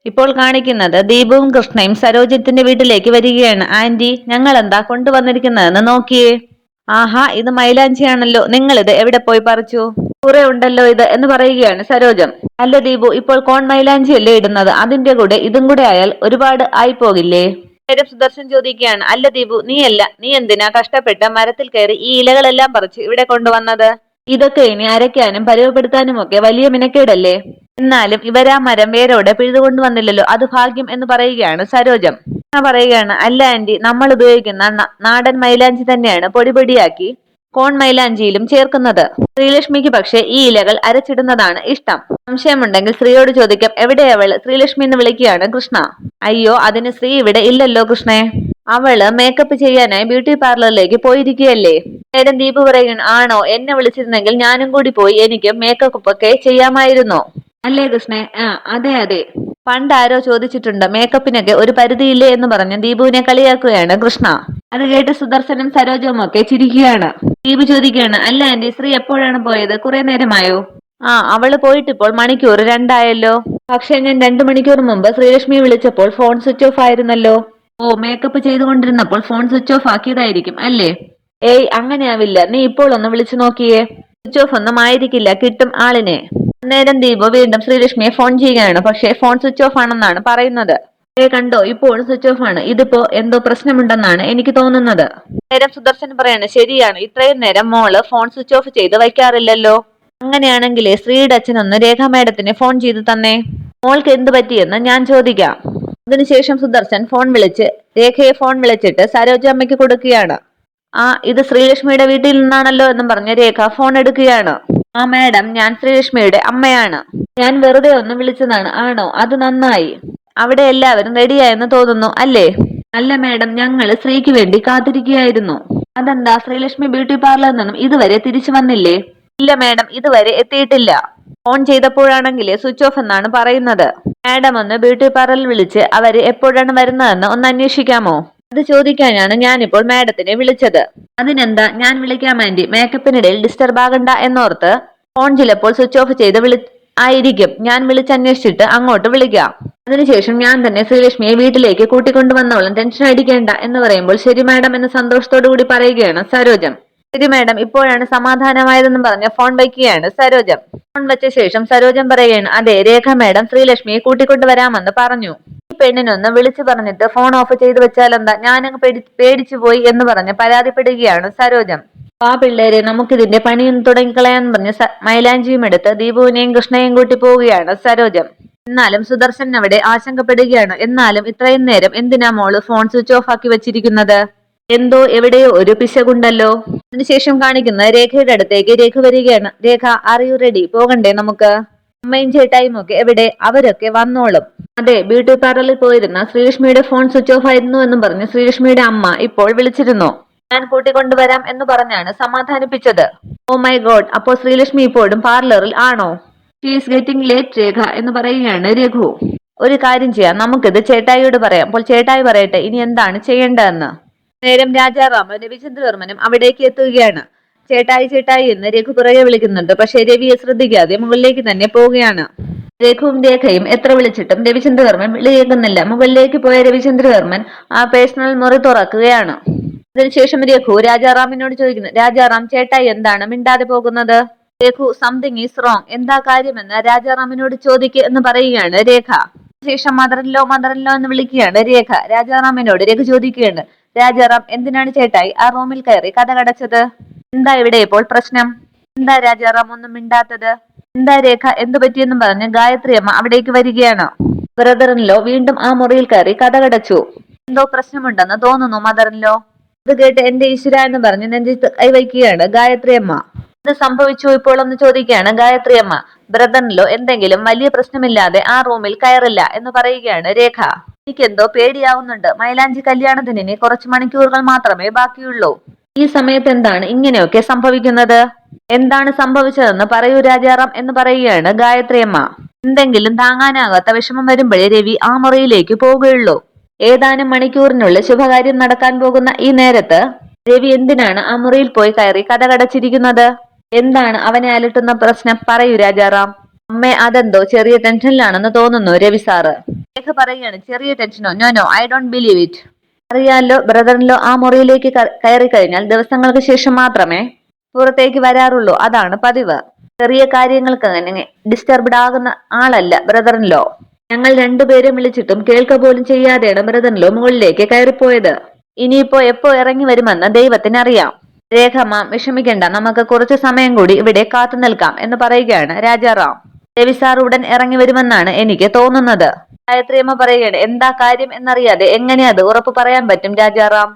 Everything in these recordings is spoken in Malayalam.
ഇപ്പോൾ കാണിക്കുന്നത് ദീപുവും കൃഷ്ണയും സരോജിത്തിന്റെ വീട്ടിലേക്ക് വരികയാണ്. ആന്റി, ഞങ്ങൾ എന്താ കൊണ്ടുവന്നിരിക്കുന്നതെന്ന് നോക്കിയേ. ആഹാ, ഇത് മൈലാഞ്ചിയാണല്ലോ. നിങ്ങൾ ഇത് എവിടെ പോയി പറിച്ചു? കുറെ ഉണ്ടല്ലോ ഇത് എന്ന് പറയുകയാണ് സരോജം. അല്ല ദീപു, ഇപ്പോൾ കോൺ മൈലാഞ്ചിയല്ലേ ഇടുന്നത്, അതിന്റെ കൂടെ ഇതും കൂടെ ആയാൽ ഒരുപാട് ആയി പോകില്ലേ? നേരം സുദർശൻ ചോദിക്കുകയാണ്. അല്ല ദീപു, നീ എന്തിനാ കഷ്ടപ്പെട്ട് മരത്തിൽ കയറി ഈ ഇലകളെല്ലാം പറിച്ച് ഇവിടെ കൊണ്ടുവന്നത്? ഇതൊക്കെ ഇനി അരയ്ക്കാനും പരുവപ്പെടുത്താനും ഒക്കെ വലിയ മിനക്കേടല്ലേ? എന്നാലും ഇവരാ മരം വേരോടെ പിഴുതുകൊണ്ടുവന്നില്ലല്ലോ, അത് ഭാഗ്യം എന്ന് പറയുകയാണ് സരോജം. പറയുകയാണ്, അല്ല ആന്റി, നമ്മൾ ഉപയോഗിക്കുന്ന നാടൻ മൈലാഞ്ചി തന്നെയാണ് പൊടിപൊടിയാക്കി കോൺ മൈലാഞ്ചിയിലും ചേർക്കുന്നത്. ശ്രീലക്ഷ്മിക്ക് പക്ഷേ ഈ ഇലകൾ അരച്ചിടുന്നതാണ് ഇഷ്ടം. സംശയമുണ്ടെങ്കിൽ ശ്രീയോട് ചോദിക്കാം. എവിടെയവള്? ശ്രീലക്ഷ്മി എന്ന് വിളിക്കുകയാണ് കൃഷ്ണ. അയ്യോ, അതിന് ശ്രീ ഇവിടെ ഇല്ലല്ലോ കൃഷ്ണേ. അവള് മേക്കപ്പ് ചെയ്യാനായി ബ്യൂട്ടി പാർലറിലേക്ക് പോയിരിക്കുകയല്ലേ. നേരം ദീപു പറയുകയാണ്, ആണോ? എന്നെ വിളിച്ചിരുന്നെങ്കിൽ ഞാനും കൂടി പോയി എനിക്ക് മേക്കപ്പ് ഒക്കെ ചെയ്യാമായിരുന്നോ? അല്ലേ കൃഷ്ണേ? അതെ അതെ. പണ്ട് ആരോ ചോദിച്ചിട്ടുണ്ട്, മേക്കപ്പിനൊക്കെ ഒരു പരിധിയില്ലേ എന്ന് പറഞ്ഞ് ദീപുവിനെ കളിയാക്കുകയാണ് കൃഷ്ണ. അത് കേട്ട് സുദർശനും സരോജവും ഒക്കെ ചിരിക്കുകയാണ്. ദീപു ചോദിക്കുകയാണ്, അല്ല ആന്റി, ശ്രീ എപ്പോഴാണ് പോയത്? കുറെ നേരമായോ? അവള് പോയിട്ട് ഇപ്പോൾ മണിക്കൂർ 2 ആയല്ലോ. പക്ഷെ ഞാൻ 2 മണിക്കൂർ മുമ്പ് ശ്രീലക്ഷ്മി വിളിച്ചപ്പോൾ ഫോൺ സ്വിച്ച് ഓഫ് ആയിരുന്നല്ലോ. ഓ, മേക്കപ്പ് ചെയ്തുകൊണ്ടിരുന്നപ്പോൾ ഫോൺ സ്വിച്ച് ഓഫ് ആക്കിയതായിരിക്കും അല്ലേ? ഏയ്, അങ്ങനെയാവില്ല. നീ ഇപ്പോൾ ഒന്ന് വിളിച്ചു നോക്കിയേ. സ്വിച്ച് ഓഫ് ഒന്നും ആയിരിക്കില്ല, കിട്ടും ആളിനെ. അന്നേരം ദീപു വീണ്ടും ശ്രീലക്ഷ്മിയെ ഫോൺ ചെയ്യുകയാണ്. പക്ഷേ ഫോൺ സ്വിച്ച് ഓഫ് ആണെന്നാണ് പറയുന്നത്. കണ്ടോ, ഇപ്പോഴും സ്വിച്ച് ഓഫ് ആണ്. ഇതിപ്പോ എന്തോ പ്രശ്നമുണ്ടെന്നാണ് എനിക്ക് തോന്നുന്നത്. നേരം സുദർശൻ പറയാണ്, ശരിയാണ്, ഇത്രയും നേരം മോള് ഫോൺ സ്വിച്ച് ഓഫ് ചെയ്ത് വയ്ക്കാറില്ലല്ലോ. അങ്ങനെയാണെങ്കിലേ ശ്രീയുടെ അച്ഛനൊന്ന് രേഖ മേഡത്തിന് ഫോൺ ചെയ്ത് തന്നെ. മോൾക്ക് എന്ത് പറ്റിയെന്ന് ഞാൻ ചോദിക്കാം. അതിനുശേഷം സുദർശൻ ഫോൺ വിളിച്ച് രേഖയെ ഫോൺ വിളിച്ചിട്ട് സരോജ അമ്മയ്ക്ക് കൊടുക്കുകയാണ്. ഇത് ശ്രീലക്ഷ്മിയുടെ വീട്ടിൽ നിന്നാണല്ലോ എന്നും പറഞ്ഞ് രേഖ ഫോൺ എടുക്കുകയാണ്. മാഡം, ഞാൻ ശ്രീലക്ഷ്മിയുടെ അമ്മയാണ്. ഞാൻ വെറുതെ ഒന്ന് വിളിച്ചതാണ്. ആണോ? അത് നന്നായി. അവിടെ എല്ലാവരും റെഡിയായെന്ന് തോന്നുന്നു അല്ലേ? അല്ല മാഡം, ഞങ്ങള് ശ്രീക്ക് വേണ്ടി കാത്തിരിക്കുകയായിരുന്നു. അതെന്താ, ശ്രീലക്ഷ്മി ബ്യൂട്ടി പാർലറിൽ നിന്നും ഇതുവരെ തിരിച്ചു വന്നില്ലേ? ഇല്ല മാഡം, ഇതുവരെ എത്തിയിട്ടില്ല. ഫോൺ ചെയ്തപ്പോഴാണെങ്കിലേ സ്വിച്ച് ഓഫ് എന്നാണ് പറയുന്നത്. മാഡം ഒന്ന് ബ്യൂട്ടി പാർലറിൽ വിളിച്ച് അവര് എപ്പോഴാണ് വരുന്നതെന്ന് ഒന്ന് അന്വേഷിക്കാമോ? അത് ചോദിക്കാനാണ് ഞാനിപ്പോൾ മാഡത്തിനെ വിളിച്ചത്. അതിനെന്താ, ഞാൻ വിളിക്കാം ആന്റി. മേക്കപ്പിനിടയിൽ ഡിസ്റ്റർബ് ആകണ്ട എന്നോർത്ത്. ഫോൺ ചിലപ്പോൾ സ്വിച്ച് ഓഫ് ചെയ്ത് ആയിരിക്കും. ഞാൻ വിളിച്ചന്വേഷിച്ചിട്ട് അങ്ങോട്ട് വിളിക്കാം. അതിനുശേഷം ഞാൻ തന്നെ ശ്രീലക്ഷ്മിയെ വീട്ടിലേക്ക് കൂട്ടിക്കൊണ്ടുവന്നോളം, ടെൻഷൻ അടിക്കേണ്ട എന്ന് പറയുമ്പോൾ ശരി മാഡം എന്ന് സന്തോഷത്തോടു കൂടി പറയുകയാണ് സരോജം. ശരി മാഡം, ഇപ്പോഴാണ് സമാധാനമായതെന്ന് പറഞ്ഞ് ഫോൺ വയ്ക്കുകയാണ് സരോജം. ഫോൺ വെച്ച ശേഷം സരോജം പറയുകയാണ്, അതെ, രേഖ മാഡം ശ്രീലക്ഷ്മിയെ കൂട്ടിക്കൊണ്ടുവരാമെന്ന് പറഞ്ഞു. ഈ പെണ്ണിനൊന്ന് വിളിച്ചു പറഞ്ഞിട്ട് ഫോൺ ഓഫ് ചെയ്ത് വെച്ചാലെന്താ? ഞാനങ്ങ് പേടിച്ചു പോയി എന്ന് പറഞ്ഞ് പരാതിപ്പെടുകയാണ് സരോജം. പിള്ളേരെ, നമുക്കിതിന്റെ പണിയൊന്ന് തുടങ്ങിക്കളയാന്ന് പറഞ്ഞ് മൈലാഞ്ചിയും എടുത്ത് ദീപുവിനെയും കൃഷ്ണയെയും കൂട്ടി പോവുകയാണ് സരോജം. എന്നാലും സുദർശൻ അവിടെ ആശങ്കപ്പെടുകയാണ്. എന്നാലും ഇത്രയും നേരം എന്തിനാ മോള് ഫോൺ സ്വിച്ച് ഓഫ് ആക്കി വെച്ചിരിക്കുന്നത്? എന്തോ എവിടെയോ ഒരു പിശകുണ്ടല്ലോ. അതിനുശേഷം കാണിക്കുന്ന രേഖയുടെ അടുത്തേക്ക് രേഖ വരികയാണ്. രേഖ, ആർ യു റെഡി? പോകണ്ടേ നമുക്ക്? അമ്മയും ചേട്ടായും ഒക്കെ എവിടെ? അവരൊക്കെ വന്നോളും. അതെ, ബ്യൂട്ടി പാർലറിൽ പോയിരുന്ന ശ്രീലക്ഷ്മിയുടെ ഫോൺ സ്വിച്ച് ഓഫ് ആയിരുന്നു എന്നും പറഞ്ഞ് ശ്രീലക്ഷ്മിയുടെ അമ്മ ഇപ്പോൾ വിളിച്ചിരുന്നു. ഞാൻ കൂട്ടിക്കൊണ്ടുവരാം എന്ന് പറഞ്ഞാണ് സമാധാനിപ്പിച്ചത്. ഓ മൈ ഗോഡ്, അപ്പോ ശ്രീലക്ഷ്മി ഇപ്പോഴും പാർലറിൽ ആണോ? ഷീ ഈസ് ഗെറ്റിംഗ് ലേറ്റ് രേഖ എന്ന് പറയുകയാണ് രഘു. ഒരു കാര്യം ചെയ്യാം, നമുക്കിത് ചേട്ടായിയോട് പറയാം. അപ്പോൾ ചേട്ടായി പറയട്ടെ ഇനി എന്താണ് ചെയ്യേണ്ടതെന്ന്. നേരം രാജാറാമും രവിചന്ദ്രവർമ്മനും അവിടേക്ക് എത്തുകയാണ്. ചേട്ടായി ചേട്ടായി എന്ന് രഘു പുറകെ വിളിക്കുന്നുണ്ട്. പക്ഷെ രവിയെ ശ്രദ്ധിക്കാതെ മുകളിലേക്ക് തന്നെ പോവുകയാണ്. രഘുവും രേഖയും എത്ര വിളിച്ചിട്ടും രവിചന്ദ്രവർമ്മൻ വിളിയേക്കുന്നില്ല. മുകളിലേക്ക് പോയ രവിചന്ദ്രവർമ്മൻ ആ പേഴ്സണൽ മുറി തുറക്കുകയാണ്. അതിനുശേഷം രഘു രാജാറാമിനോട് ചോദിക്കുന്നു, രാജാറാം, ചേട്ടായി എന്താണ് മിണ്ടാതെ പോകുന്നത്? Raghu, something is wrong. എന്താ കാര്യമെന്ന് രാജാറാമിനോട് ചോദിക്കുക എന്ന് പറയുകയാണ് രേഖ. ശേഷം മദറിൻലോ എന്ന് വിളിക്കുകയാണ് രേഖ. രാജാറാമിനോട് രഘു ചോദിക്കുകയാണ്, രാജാറാം, എന്തിനാണ് ചേട്ടായി ആ റൂമിൽ കയറി കടകടച്ചത്? എന്താ ഇവിടെ ഇപ്പോൾ പ്രശ്നം? എന്താ രാജാറാം ഒന്നും മിണ്ടാത്തത്? എന്താ രേഖ, എന്തു പറ്റിയെന്നും പറഞ്ഞ് ഗായത്രി അമ്മ അവിടേക്ക് വരികയാണ്. ബ്രദറിൻലോ വീണ്ടും ആ മുറിയിൽ കയറി കടകടച്ചു. എന്തോ പ്രശ്നമുണ്ടെന്ന് തോന്നുന്നു മദറിൻലോ. ഇത് കേട്ട് എന്റെ ഈശ്വര എന്ന് പറഞ്ഞ് നെഞ്ചത്ത് കൈവയ്ക്കുകയാണ് ഗായത്രി അമ്മ. ഇത് സംഭവിച്ചു ഇപ്പോൾ എന്ന് ചോദിക്കുകയാണ് ഗായത്രി അമ്മ. ബ്രദറിൻലോ എന്തെങ്കിലും വലിയ പ്രശ്നമില്ലാതെ ആ റൂമിൽ കയറില്ല എന്ന് പറയുകയാണ് രേഖ. എനിക്കെന്തോ പേടിയാവുന്നുണ്ട്. മൈലാഞ്ചി കല്യാണത്തിന് ഇനി കുറച്ച് മണിക്കൂറുകൾ മാത്രമേ ബാക്കിയുള്ളൂ. ഈ സമയത്ത് എന്താണ് ഇങ്ങനെയൊക്കെ സംഭവിക്കുന്നത്? എന്താണ് സംഭവിച്ചതെന്ന് പറയൂ രാജാറാം എന്ന് പറയുകയാണ് ഗായത്രി അമ്മ. എന്തെങ്കിലും താങ്ങാനാകാത്ത വിഷമം വരുമ്പോഴേ രവി ആ മുറിയിലേക്ക് പോവുകയുള്ളൂ. ഏതാനും മണിക്കൂറിനുള്ളിൽ ശുഭകാര്യം നടക്കാൻ പോകുന്ന ഈ നേരത്ത് രവി എന്തിനാണ് ആ മുറിയിൽ പോയി കയറി കടകടച്ചിരിക്കുന്നത്? എന്താണ് അവനെ അലട്ടുന്ന പ്രശ്നം? പറയൂ രാജാറാം. അമ്മേ, അതെന്തോ ചെറിയ ടെൻഷനിലാണെന്ന് തോന്നുന്നു രവി സാറ്. രേഖ പറയുകയാണ്, ചെറിയ ടെൻഷനോ? No no, I don't believe it. അറിയാലോ, ബ്രദറിൻലോ ആ മുറിയിലേക്ക് കയറി കഴിഞ്ഞാൽ ദിവസങ്ങൾക്ക് ശേഷം മാത്രമേ പുറത്തേക്ക് വരാറുള്ളൂ. അതാണ് പതിവ്. ചെറിയ കാര്യങ്ങൾക്ക് അങ്ങനെ ഡിസ്റ്റർബ്ഡ് ആകുന്ന ആളല്ല ബ്രദറിൻലോ. ഞങ്ങൾ രണ്ടുപേരും വിളിച്ചിട്ടും കേൾക്ക പോലും ചെയ്യാതെയാണ് ബ്രദറിൻലോ മുകളിലേക്ക് കയറിപ്പോയത്. ഇനിയിപ്പോ എപ്പോ ഇറങ്ങി വരുമെന്ന് ദൈവത്തിനറിയാം. രേഖമ്മ വിഷമിക്കണ്ട, നമുക്ക് കുറച്ചു സമയം കൂടി ഇവിടെ കാത്തു നിൽക്കാം എന്ന് പറയുകയാണ് രാജാറാം. രവി സാർ ഉടൻ ഇറങ്ങി വരുമെന്നാണ് എനിക്ക് തോന്നുന്നത്. ഗായത്രിയമ്മ പറയുകയാണ്, എന്താ കാര്യം എന്നറിയാതെ എങ്ങനെ അത് ഉറപ്പ് പറയാൻ പറ്റും രാജാറാം?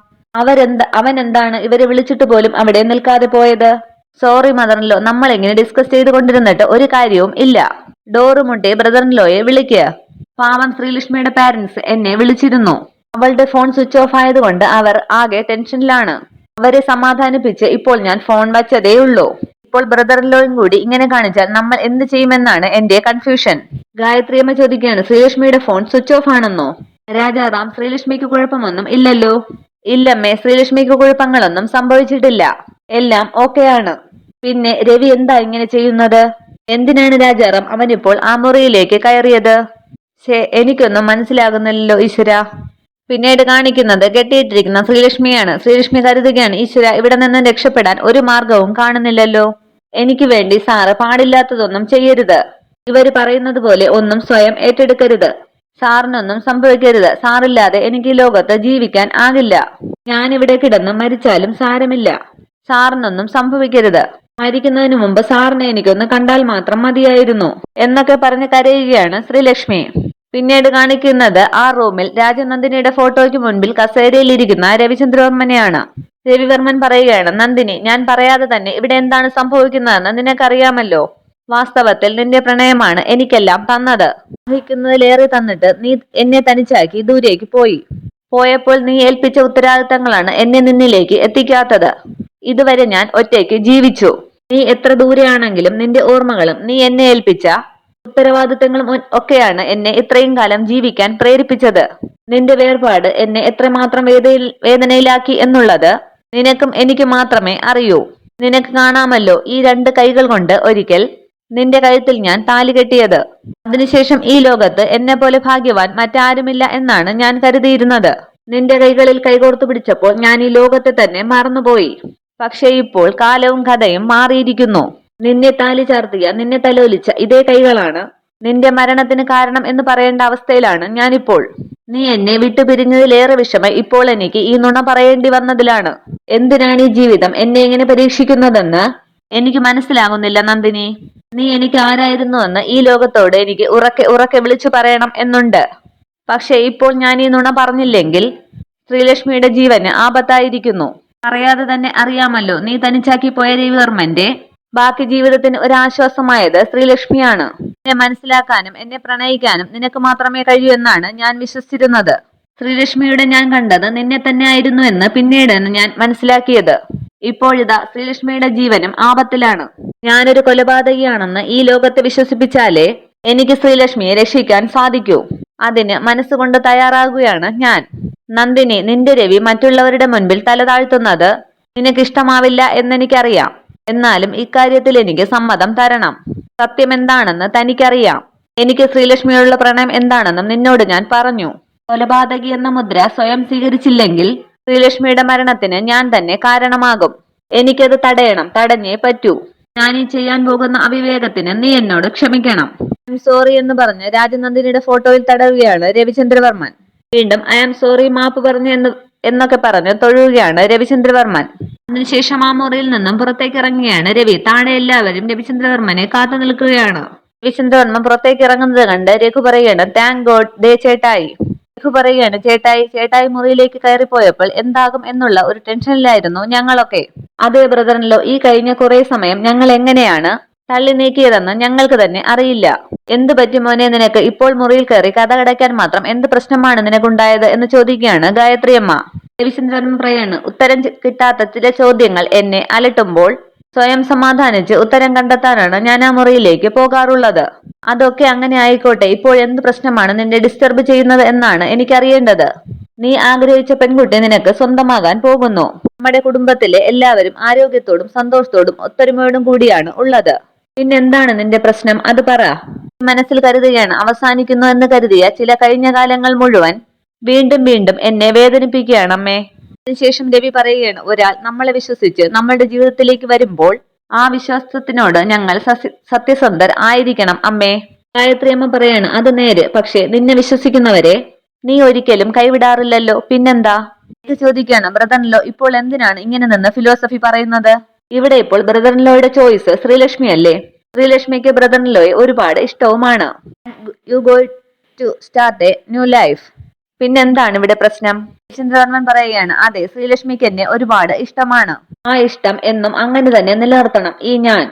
അവൻ എന്താണ് ഇവരെ വിളിച്ചിട്ട് പോലും അവിടെ നിൽക്കാതെ പോയത്? സോറി മദറിൻലോ, നമ്മൾ ഇങ്ങനെ ഡിസ്കസ് ചെയ്തുകൊണ്ടിരുന്നിട്ട് ഒരു കാര്യവും ഇല്ല. ഡോറ് മുട്ടി ബ്രദറിൻലോയെ വിളിക്കുക. പാവം ശ്രീലക്ഷ്മിയുടെ പാരന്റ്സ് എന്നെ വിളിച്ചിരുന്നു. അവളുടെ ഫോൺ സ്വിച്ച് ഓഫ് ആയതുകൊണ്ട് അവർ ആകെ ടെൻഷനിലാണ്. അവരെ സമാധാനിപ്പിച്ച് ഇപ്പോൾ ഞാൻ ഫോൺ വച്ചതേ ഉള്ളൂ. ഇപ്പോൾ ബ്രദറിൻലോയും കൂടി ഇങ്ങനെ കാണിച്ചാൽ നമ്മൾ എന്ത് ചെയ്യുമെന്നാണ് എന്റെ കൺഫ്യൂഷൻ. ഗായത്രിയമ്മ ചോദിക്കുകയാണ്, ശ്രീലക്ഷ്മിയുടെ ഫോൺ സ്വിച്ച് ഓഫ് ആണെന്നോ? രാജാറാം, ശ്രീലക്ഷ്മിക്ക് കുഴപ്പമൊന്നും ഇല്ലല്ലോ? ഇല്ലമ്മേ, ശ്രീലക്ഷ്മിക്ക് കുഴപ്പങ്ങളൊന്നും സംഭവിച്ചിട്ടില്ല. എല്ലാം ഓക്കെയാണ്. പിന്നെ രവി എന്താ ഇങ്ങനെ ചെയ്യുന്നത്? എന്തിനാണ് രാജാറാം അവനിപ്പോൾ ആ മുറിയിലേക്ക് കയറിയത്? എനിക്കൊന്നും മനസ്സിലാകുന്നില്ലല്ലോ ഈശ്വര. പിന്നീട് കാണിക്കുന്നത് കെട്ടിയിട്ടിരിക്കുന്ന ശ്രീലക്ഷ്മിയാണ്. ശ്രീലക്ഷ്മി കരുതുകയാണ്, ഈശ്വര, ഇവിടെ നിന്ന് രക്ഷപ്പെടാൻ ഒരു മാർഗവും കാണുന്നില്ലല്ലോ. എനിക്ക് വേണ്ടി സാറ് പാടില്ലാത്തതൊന്നും ചെയ്യരുത്. ഇവര് പറയുന്നത് പോലെ ഒന്നും സ്വയം ഏറ്റെടുക്കരുത്. സാറിനൊന്നും സംഭവിക്കരുത്. സാറില്ലാതെ എനിക്ക് ഈ ലോകത്ത് ജീവിക്കാൻ ആകില്ല. ഞാനിവിടെ കിടന്ന് മരിച്ചാലും സാരമില്ല. സാറിനൊന്നും സംഭവിക്കരുത്. മരിക്കുന്നതിന് മുമ്പ് സാറിനെ എനിക്കൊന്ന് കണ്ടാൽ മാത്രം മതിയായിരുന്നു എന്നൊക്കെ പറഞ്ഞ് കരയുകയാണ് ശ്രീലക്ഷ്മി. പിന്നീട് കാണിക്കുന്നത് ആ റൂമിൽ രാജനന്ദിനിയുടെ ഫോട്ടോയ്ക്ക് മുൻപിൽ കസേരയിലിരിക്കുന്ന രവിചന്ദ്രവർമ്മനെയാണ്. രവിവർമ്മൻ പറയുകയാണ്, നന്ദിനി, ഞാൻ പറയാതെ തന്നെ ഇവിടെ എന്താണ് സംഭവിക്കുന്നതെന്ന് നിനക്കറിയാമല്ലോ. വാസ്തവത്തിൽ നിന്റെ പ്രണയമാണ് എനിക്കെല്ലാം തന്നത്. വഹിക്കുന്നതിലേറെ തന്നിട്ട് നീ എന്നെ തനിച്ചാക്കി ദൂരേക്ക് പോയപ്പോൾ നീ ഏൽപ്പിച്ച ഉത്തരവാദിത്തങ്ങളാണ് എന്നെ നിന്നിലേക്ക് എത്തിക്കാത്തത്. ഇതുവരെ ഞാൻ ഒറ്റയ്ക്ക് ജീവിച്ചു. നീ എത്ര ദൂരെയാണെങ്കിലും നിന്റെ ഓർമ്മകളും നീ എന്നെ ഏൽപ്പിച്ച ഉത്തരവാദിത്തങ്ങളും ഒക്കെയാണ് എന്നെ ഇത്രയും കാലം ജീവിക്കാൻ പ്രേരിപ്പിച്ചത്. നിന്റെ വേർപാട് എന്നെ എത്രമാത്രം വേദനയിലാക്കി എന്നുള്ളത് നിനക്കും എനിക്ക് മാത്രമേ അറിയൂ. നിനക്ക് കാണാമല്ലോ, ഈ 2 കൈകൾ കൊണ്ട് ഒരിക്കൽ നിന്റെ കഴുത്തിൽ ഞാൻ താലി കെട്ടിയത്. അതിനുശേഷം ഈ ലോകത്ത് എന്നെ പോലെ ഭാഗ്യവാൻ മറ്റാരുമില്ല എന്നാണ് ഞാൻ കരുതിയിരുന്നത്. നിന്റെ കൈകളിൽ കൈകോർത്തു പിടിച്ചപ്പോൾ ഞാൻ ഈ ലോകത്തെ തന്നെ മറന്നുപോയി. പക്ഷെ ഇപ്പോൾ കാലവും കഥയും മാറിയിരിക്കുന്നു. നിന്നെ താലി ചാർത്തിയ, നിന്നെ തലോലിച്ച ഇതേ കൈകളാണ് നിന്റെ മരണത്തിന് കാരണം എന്ന് പറയേണ്ട അവസ്ഥയിലാണ് ഞാനിപ്പോൾ. നീ എന്നെ വിട്ടുപിരിഞ്ഞതിലേറെ വിഷമം ഇപ്പോൾ എനിക്ക് ഈ നുണ പറയേണ്ടി വന്നതിലാണ്. എന്തിനാണ് ഈ ജീവിതം എന്നെ ഇങ്ങനെ പരീക്ഷിക്കുന്നതെന്ന് എനിക്ക് മനസ്സിലാകുന്നില്ല നന്ദിനി. നീ എനിക്ക് ആരായിരുന്നുവെന്ന് ഈ ലോകത്തോട് എനിക്ക് ഉറക്കെ വിളിച്ചു പറയണം എന്നുണ്ട്. പക്ഷെ ഇപ്പോൾ ഞാൻ ഈ നുണ പറഞ്ഞില്ലെങ്കിൽ ശ്രീലക്ഷ്മിയുടെ ജീവന് ആപത്തായിരിക്കുന്നു. പറയാതെ തന്നെ അറിയാമല്ലോ, നീ തനിച്ചാക്കി പോയ രവിവർമ്മന്റെ ബാക്കി ജീവിതത്തിന് ഒരാശ്വാസമായത് ശ്രീലക്ഷ്മിയാണ്. എന്നെ മനസ്സിലാക്കാനും എന്നെ പ്രണയിക്കാനും നിനക്ക് മാത്രമേ കഴിയൂ എന്നാണ് ഞാൻ വിശ്വസിച്ചിരുന്നത്. ശ്രീലക്ഷ്മിയുടെ ഞാൻ കണ്ടത് നിന്നെ തന്നെ ആയിരുന്നു എന്ന് പിന്നീടാണ് ഞാൻ മനസ്സിലാക്കിയത്. ഇപ്പോഴിതാ ശ്രീലക്ഷ്മിയുടെ ജീവനും ആപത്തിലാണ്. ഞാനൊരു കൊലപാതകിയാണെന്ന് ഈ ലോകത്തെ വിശ്വസിപ്പിച്ചാലേ എനിക്ക് ശ്രീലക്ഷ്മിയെ രക്ഷിക്കാൻ സാധിക്കൂ. അതിന് മനസ്സുകൊണ്ട് തയ്യാറാകുകയാണ് ഞാൻ. നന്ദിനി, നിന്റെ രവി മറ്റുള്ളവരുടെ മുൻപിൽ തല താഴ്ത്തുന്നത് നിനക്കിഷ്ടമാവില്ല എന്നെനിക്കറിയാം. എന്നാലും ഇക്കാര്യത്തിൽ എനിക്ക് സമ്മതം തരണം. സത്യം എന്താണെന്ന് തനിക്കറിയാം. എനിക്ക് ശ്രീലക്ഷ്മിയോടുള്ള പ്രണയം എന്താണെന്നും നിന്നോട് ഞാൻ പറഞ്ഞു. കൊലപാതകി എന്ന മുദ്ര സ്വയം സ്വീകരിച്ചില്ലെങ്കിൽ ശ്രീലക്ഷ്മിയുടെ മരണത്തിന് ഞാൻ തന്നെ കാരണമാകും. എനിക്കത് തടഞ്ഞേ പറ്റൂ. ഞാൻ ഈ ചെയ്യാൻ പോകുന്ന അവിവേകത്തിന് നീ എന്നോട് ക്ഷമിക്കണം. ഐ എം സോറി എന്ന് പറഞ്ഞ് രാജനന്ദിനിയുടെ ഫോട്ടോയിൽ തടവുകയാണ് രവിചന്ദ്രവർമ്മൻ. വീണ്ടും ഐ ആം സോറി, മാപ്പ് പറഞ്ഞു എന്നൊക്കെ പറഞ്ഞ് തൊഴുകയാണ് രവിചന്ദ്രവർമ്മൻ. അതിനുശേഷം ആ മുറിയിൽ നിന്നും പുറത്തേക്ക് ഇറങ്ങുകയാണ് രവി. താഴെ എല്ലാവരും രവിചന്ദ്രവർമ്മനെ കാത്തു നിൽക്കുകയാണ്. രവിചന്ദ്രവർമ്മൻ പുറത്തേക്ക് ഇറങ്ങുന്നത് കണ്ട് രഘു പറയുകയാണ്, താങ്ക് ഗോഡ്, ദേ ചേട്ടായി. രഘു പറയുകയാണ്, ചേട്ടായി മുറിയിലേക്ക് കയറിപ്പോയപ്പോൾ എന്താകും എന്നുള്ള ഒരു ടെൻഷനിലായിരുന്നു ഞങ്ങളൊക്കെ. അതേ ബ്രദറിൻലോ, ഈ കഴിഞ്ഞ കുറെ സമയം ഞങ്ങൾ എങ്ങനെയാണ് തള്ളി നീക്കിയതെന്ന് ഞങ്ങൾക്ക് തന്നെ അറിയില്ല. എന്ത് പറ്റി മോനെ നിനക്ക്? ഇപ്പോൾ മുറിയിൽ കയറി കഥ കടയ്ക്കാൻ മാത്രം എന്ത് പ്രശ്നമാണ് നിനക്കുണ്ടായത് എന്ന് ചോദിക്കുകയാണ് ഗായത്രിയമ്മ. രവിചന്ദ്രൻ പറയാണ്, ഉത്തരം കിട്ടാത്ത ചില ചോദ്യങ്ങൾ എന്നെ അലട്ടുമ്പോൾ സ്വയം സമാധാനിച്ച് ഉത്തരം കണ്ടെത്താനാണ് ഞാൻ ആ മുറിയിലേക്ക് പോകാറുള്ളത്. അതൊക്കെ അങ്ങനെ ആയിക്കോട്ടെ. ഇപ്പോൾ എന്ത് പ്രശ്നമാണ് നിന്നെ ഡിസ്റ്റർബ് ചെയ്യുന്നത് എന്നാണ് എനിക്കറിയേണ്ടത്. നീ ആഗ്രഹിച്ച പെൺകുട്ടി നിനക്ക് സ്വന്തമാകാൻ പോകുന്നു. നമ്മുടെ കുടുംബത്തിലെ എല്ലാവരും ആരോഗ്യത്തോടും സന്തോഷത്തോടും ഒത്തൊരുമയോടും കൂടിയാണ് ഉള്ളത്. പിന്നെന്താണ് നിന്റെ പ്രശ്നം? അത് പറ. മനസ്സിൽ കരുതുകയാണ് അവസാനിക്കുന്നു എന്ന് കരുതിയ ചില കഴിഞ്ഞ കാലങ്ങൾ മുഴുവൻ വീണ്ടും വീണ്ടും എന്നെ വേദനിപ്പിക്കുകയാണ് അമ്മേ. അതിനുശേഷം രവി പറയുകയാണ്, ഒരാൾ നമ്മളെ വിശ്വസിച്ച് നമ്മളുടെ ജീവിതത്തിലേക്ക് വരുമ്പോൾ ആ വിശ്വാസത്തിനോട് ഞങ്ങൾ സത്യസന്ധർ ആയിരിക്കണം അമ്മേ. ഗായത്രി അമ്മ പറയാണ്, അത് നേര്. പക്ഷെ നിന്നെ വിശ്വസിക്കുന്നവരെ നീ ഒരിക്കലും കൈവിടാറില്ലല്ലോ, പിന്നെന്താ? ഇത് ചോദിക്കുകയാണ്, ബ്രദറിൻലോ ഇപ്പോൾ എന്തിനാണ് ഇങ്ങനെ നിന്ന് ഫിലോസഫി പറയുന്നത്? ഇവിടെ ഇപ്പോൾ ബ്രദറിൻലോയുടെ ചോയ്സ് ശ്രീലക്ഷ്മി അല്ലേ? ശ്രീലക്ഷ്മിക്ക് ബ്രദറിൻലോയെ ഒരുപാട് ഇഷ്ടവുമാണ്. You go to start a new life. പിന്നെന്താണ് ഇവിടെ പ്രശ്നം? ചന്ദ്രവർമ്മൻ പറയുകയാണ്, അതെ, ശ്രീലക്ഷ്മിക്ക് എന്നെ ഒരുപാട് ഇഷ്ടമാണ്. ആ ഇഷ്ടം എന്നും അങ്ങനെ തന്നെ നിലനിർത്തണം ഈ ഞാൻ.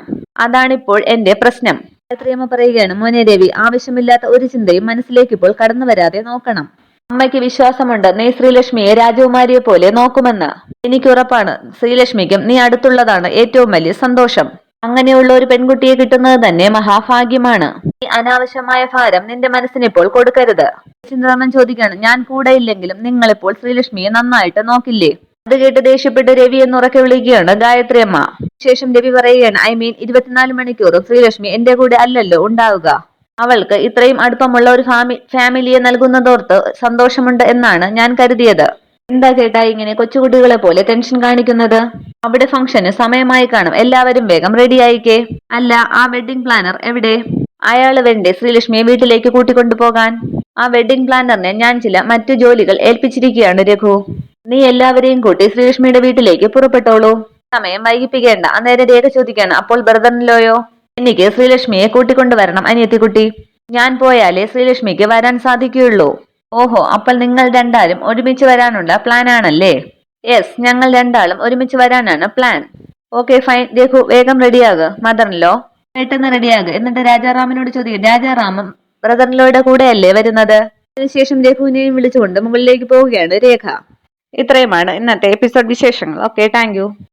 അതാണിപ്പോൾ എന്റെ പ്രശ്നം. ഗായത്രിയമ്മ പറയുകയാണ്, മോനെ രവി, ആവശ്യമില്ലാത്ത ഒരു ചിന്തയും മനസ്സിലേക്ക് ഇപ്പോൾ കടന്നു വരാതെ നോക്കണം. അമ്മയ്ക്ക് വിശ്വാസമുണ്ട് നീ ശ്രീലക്ഷ്മിയെ രാജകുമാരിയെ പോലെ നോക്കുമെന്ന്. എനിക്ക് ഉറപ്പാണ് ശ്രീലക്ഷ്മിക്കും നീ അടുത്തുള്ളതാണ് ഏറ്റവും വലിയ സന്തോഷം. അങ്ങനെയുള്ള ഒരു പെൺകുട്ടിയെ കിട്ടുന്നത് തന്നെ മഹാഭാഗ്യമാണ്. ഈ അനാവശ്യമായ ഭാരം നിന്റെ മനസ്സിനിപ്പോൾ കൊടുക്കരുത്. ചിന്തവർമ്മൻ ചോദിക്കുകയാണ്, ഞാൻ കൂടെ ഇല്ലെങ്കിലും നിങ്ങളിപ്പോൾ ശ്രീലക്ഷ്മിയെ നന്നായിട്ട് നോക്കില്ലേ? അത് കേട്ട് ദേഷ്യപ്പെട്ട് രവി എന്ന് ഉറക്കെ വിളിക്കുകയാണ് ഗായത്രി അമ്മ. ശേഷം രവി പറയുകയാണ്, ഐ മീൻ 24 മണിക്കൂറും ശ്രീലക്ഷ്മി എന്റെ കൂടെ അല്ലല്ലോ ഉണ്ടാവുക. അവൾക്ക് ഇത്രയും അടുപ്പമുള്ള ഒരു ഫാമിലിയെ നൽകുന്നതോർത്ത് സന്തോഷമുണ്ട് എന്നാണ് ഞാൻ കരുതിയത്. എന്താ ചേട്ടാ ഇങ്ങനെ കൊച്ചുകുട്ടികളെ പോലെ ടെൻഷൻ കാണിക്കുന്നത്? അവിടെ ഫംഗ്ഷന് സമയമായി കാണും, എല്ലാവരും വേഗം റെഡി ആയിക്കേ. അല്ല, ആ വെഡിങ് പ്ലാനർ എവിടെ? അയാള് വേണ്ടേ ശ്രീലക്ഷ്മിയെ വീട്ടിലേക്ക് കൂട്ടിക്കൊണ്ടു പോകാൻ? ആ വെഡിങ് പ്ലാനറിനെ ഞാൻ ചില മറ്റു ജോലികൾ ഏൽപ്പിച്ചിരിക്കുകയാണ് രഘു. നീ എല്ലാവരെയും കൂട്ടി ശ്രീലക്ഷ്മിയുടെ വീട്ടിലേക്ക് പുറപ്പെട്ടോളൂ. സമയം വൈകിപ്പിക്കേണ്ട. അന്നേരം രേഖ ചോദിക്കാണ്, അപ്പോൾ ബ്രദറിൻലോയോ? എനിക്ക് ശ്രീലക്ഷ്മിയെ കൂട്ടിക്കൊണ്ടുവരണം അനിയത്തിക്കുട്ടി. ഞാൻ പോയാലേ ശ്രീലക്ഷ്മിക്ക് വരാൻ സാധിക്കുകയുള്ളൂ. ഓഹോ, അപ്പോൾ നിങ്ങൾ രണ്ടാളും ഒരുമിച്ച് വരാനുള്ള പ്ലാൻ ആണല്ലേ? യെസ്, ഞങ്ങൾ രണ്ടാളും ഒരുമിച്ച് വരാനാണ് പ്ലാൻ. ഓക്കെ ഫൈൻ രഘു, വേഗം റെഡിയാകുക. മദറിൻലോ പെട്ടെന്ന് റെഡിയാകുക. എന്നിട്ട് രാജാറാമിനോട് ചോദിക്കും, രാജാറാമും ബ്രദറിൻലോയുടെ കൂടെയല്ലേ വരുന്നത്? അതിനുശേഷം രഘുവിനെയും വിളിച്ചുകൊണ്ട് മുകളിലേക്ക് പോവുകയാണ് രേഖ. ഇത്രയുമാണ് ഇന്നത്തെ എപ്പിസോഡ് വിശേഷങ്ങൾ. Okay, thank you.